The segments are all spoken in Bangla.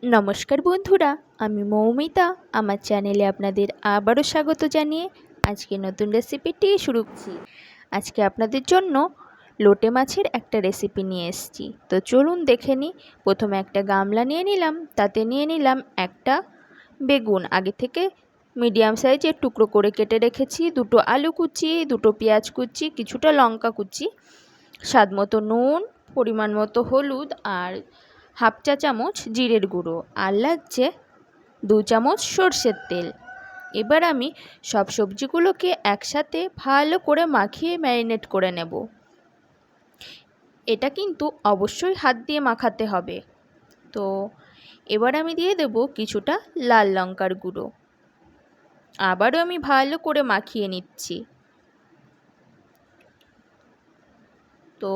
नमस्कार बंधुरा आमी मौमिता आमार चैनेले आपनादेर आबारो स्वागत जानिए आज के नतून रेसिपिटी शुरू करছি। आज के आपनादेर जन्य लोटे माछेर एक रेसिपि निये एसेछि। तो चलुन देखे निই। प्रथमे एक गामला निये निलाम, ताते निये निलाम एक बेगुन आगे थेके मीडियाम साइजेर टुकरो करे केटे रेखेछि, दुटो आलू कुचि, दुटो पेंयाज कुचि, किछुटा लंका कुचि, स्वाद मतो नुन, परिमाण मतो हलुद और हाफ चा चामच जिरेर गुड़ो और लागছে 2 চামচ সরষের তেল। এবার আমি সব সবজিগুলোকে একসাথে ভালো করে মাখিয়ে ম্যারিনেট করে নেব। এটা কিন্তু অবশ্যই হাত দিয়ে মাখাতে হবে। তো এবার আমি দিয়ে দেব কিছুটা লাল লঙ্কার গুঁড়ো। আবারও আমি ভালো করে মাখিয়ে নিচ্ছি। তো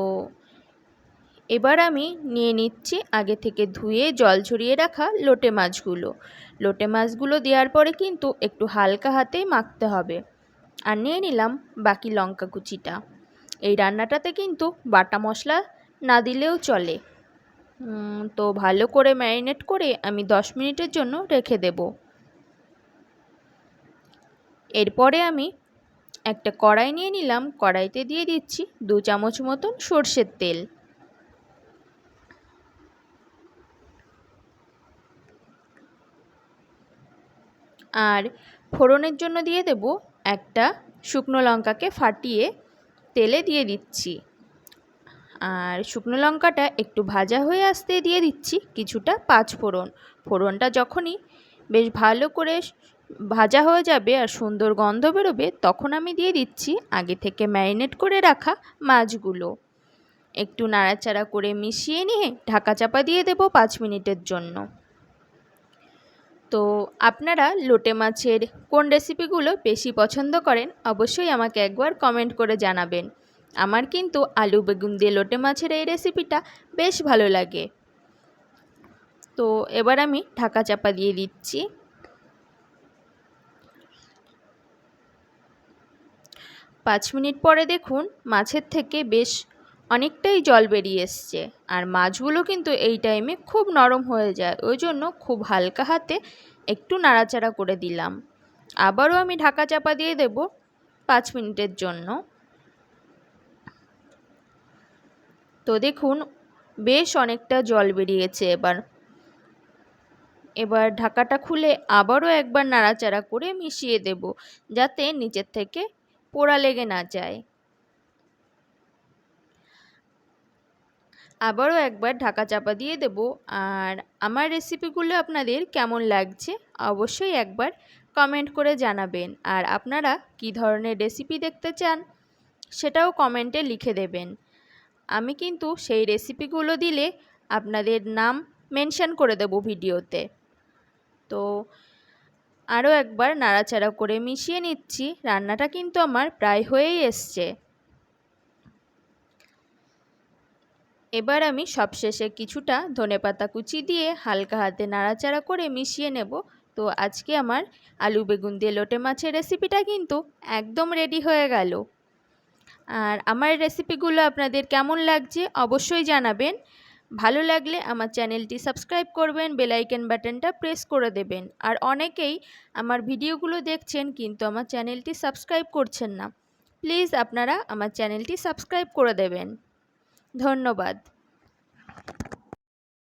এবার আমি নিয়ে নিচ্ছি আগে থেকে ধুয়ে জল ঝরিয়ে রাখা লোটে মাছগুলো। লোটে মাছগুলো দেওয়ার পরে কিন্তু একটু হালকা হাতেই মাখতে হবে। আর নিয়ে নিলাম বাকি লঙ্কা কুচিটা। এই রান্নাটাতে কিন্তু বাটা মশলা না দিলেও চলে। তো ভালো করে ম্যারিনেট করে আমি 10 মিনিটের জন্য রেখে দেব। এরপরে আমি একটা কড়াই নিয়ে নিলাম, কড়াইতে দিয়ে দিচ্ছি 2 চামচ মতন সরষের তেল। আর ফোড়নের জন্য দিয়ে দেব একটা শুকনো লঙ্কাকে ফাটিয়ে তেলে দিয়ে দিচ্ছি। আর শুকনো লঙ্কাটা একটু ভাজা হয়ে আসতে দিয়ে দিচ্ছি কিছুটা পাঁচফোড়ন। ফোড়নটা যখনই বেশ ভালো করে ভাজা হয়ে যাবে আর সুন্দর গন্ধ বেরোবে তখন আমি দিয়ে দিচ্ছি আগে থেকে ম্যারিনেট করে রাখা মাছগুলো। একটু নাড়াচাড়া করে মিশিয়ে নিয়ে ঢাকা চাপা দিয়ে দেব 5 মিনিটের জন্য। তো আপনারা লোটে মাছের কোন রেসিপিগুলো বেশি পছন্দ করেন অবশ্যই আমাকে একবার কমেন্ট করে জানাবেন। আমার কিন্তু আলু বেগুন দিয়ে লোটে মাছের এই রেসিপিটা বেশ ভালো লাগে। তো এবার আমি ঢাকা চাপা দিয়ে দিচ্ছি। পাঁচ মিনিট পরে দেখুন মাছের থেকে বেশ অনেকটাই জল বেরিয়ে এসছে। আর মাছগুলো কিন্তু এই টাইমে খুব নরম হয়ে যায়, ওই জন্য খুব হালকা হাতে একটু নাড়াচাড়া করে দিলাম। আবারও আমি ঢাকা চাপা দিয়ে দেব 5 মিনিটের জন্য। তো দেখুন বেশ অনেকটা জল বেরিয়েছে। এবার ঢাকাটা খুলে আবারও একবার নাড়াচাড়া করে মিশিয়ে দেব যাতে নিচের থেকে পোড়া লেগে না যায়। আবারও একবার ঢাকা চাপা দিয়ে দেব। আর আমার রেসিপিগুলো আপনাদের কেমন লাগছে অবশ্যই একবার কমেন্ট করে জানাবেন। আর আপনারা কী ধরনের রেসিপি দেখতে চান সেটাও কমেন্টে লিখে দেবেন। আমি কিন্তু সেই রেসিপিগুলো দিলে আপনাদের নাম মেনশন করে দেব ভিডিওতে। তো আরও একবার নাড়াচাড়া করে মিশিয়ে নিচ্ছি। রান্নাটা কিন্তু আমার প্রায় হয়েই এসছে। এবার আমি সবশেষে কিছুটা ধনেপাতা কুচি দিয়ে হালকা হাতে নাড়াচাড়া করে মিশিয়ে নেব। তো আজকে আমার আলু বেগুন দিয়ে লোটে মাছের রেসিপিটা কিন্তু একদম রেডি হয়ে গেল। আর আমার রেসিপিগুলো আপনাদের কেমন লাগছে অবশ্যই জানাবেন। ভালো লাগলে আমার চ্যানেলটি সাবস্ক্রাইব করবেন, বেল আইকন বাটনটা প্রেস করে দেবেন। আর অনেকেই আমার ভিডিওগুলো দেখছেন কিন্তু আমার চ্যানেলটি সাবস্ক্রাইব করছেন না। প্লিজ আপনারা আমার চ্যানেলটি সাবস্ক্রাইব করে দেবেন। ধন্যবাদ।